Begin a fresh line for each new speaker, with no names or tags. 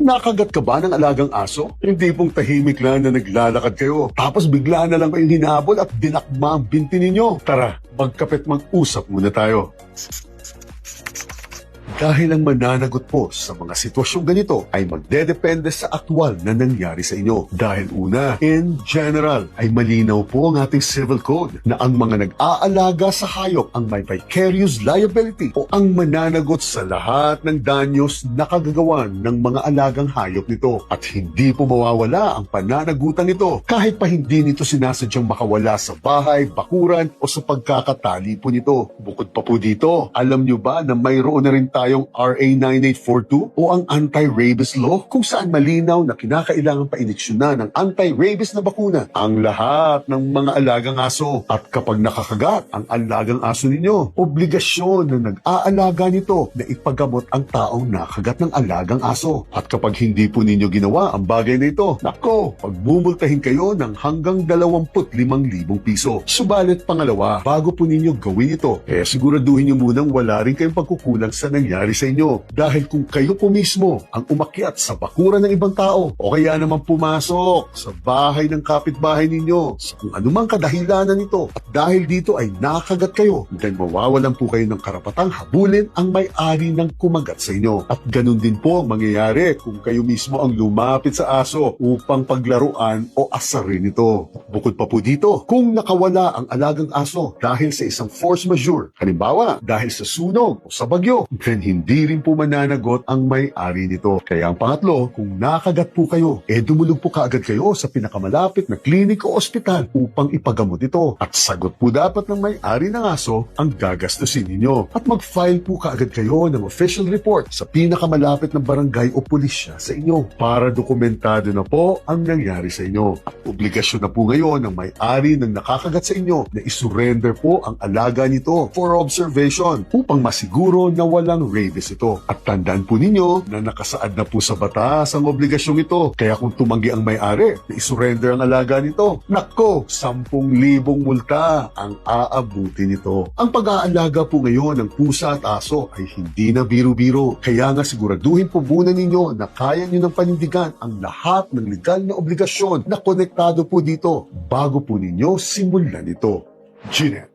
Nakagat ka ba ng alagang aso? Hindi pong tahimik lang na naglalakad kayo. Tapos bigla na lang kayong hinabol at dinakma ang binti ninyo. Tara, magkapit mag-usap muna tayo. Dahil ang mananagot po sa mga sitwasyong ganito ay magdedepende sa aktwal na nangyari sa inyo. Dahil una, in general, ay malinaw po ang ating civil code na ang mga nag-aalaga sa hayop ang may vicarious liability o ang mananagot sa lahat ng danyos na kagagawan ng mga alagang hayop nito. At hindi po mawawala ang pananagutan nito kahit pa hindi nito sinasadyang makawala sa bahay, bakuran o sa pagkakatali po nito. Bukod pa po dito, alam nyo ba na mayroon na rin tayong RA 9842 o ang anti-rabies law kung saan malinaw na kinakailangan pa iniksyonan ng anti-rabies na bakuna ang lahat ng mga alagang aso. At kapag nakakagat ang alagang aso ninyo, obligasyon ng nag-aalaga nito na ipagamot ang taong nakagat ng alagang aso. At kapag hindi po ninyo ginawa ang bagay na ito, nako, pagbubultahin kayo ng hanggang 25,000 piso. Subalit pangalawa, bago po ninyo gawin ito, siguraduhin nyo munang wala rin kayong pagkukulang sa nangyari sa inyo. Dahil kung kayo po mismo ang umakyat sa bakuran ng ibang tao o kaya naman pumasok sa bahay ng kapitbahay ninyo sa kung anumang kadahilanan nito at dahil dito ay nakagat kayo, then mawawalan po kayo ng karapatang habulin ang may-ari ng kumagat sa inyo. At ganun din po ang mangyayari kung kayo mismo ang lumapit sa aso upang paglaruan o asarin ito. Bukod pa po dito, kung nakawala ang alagang aso dahil sa isang force majeure, halimbawa dahil sa sunog o sa bagyo, then hindi rin po mananagot ang may-ari nito. Kaya ang pangatlo, kung nakagat po kayo, dumulog po kaagad kayo sa pinakamalapit na klinik o ospital upang ipagamot ito. At sagot po dapat ng may-ari ng aso ang gagastusin ninyo. At mag-file po kaagad kayo ng official report sa pinakamalapit na barangay o pulisya sa inyo para dokumentado na po ang nangyari sa inyo. At obligasyon na po ngayon ng may-ari ng nakakagat sa inyo na isurrender po ang alaga nito for observation upang masiguro na walang rabies ito. At tandaan po ninyo na nakasaad na po sa batas ang obligasyong ito. Kaya kung tumanggi ang may-ari na isurrender ang alaga nito, nako, 10,000 multa ang aabuti nito. Ang pag-aalaga po ngayon ng pusa at aso ay hindi na biro-biro. Kaya nga siguraduhin po muna ninyo na kaya nyo ng panindigan ang lahat ng legal na obligasyon na konektado po dito bago po ninyo simulan ito. Ginet.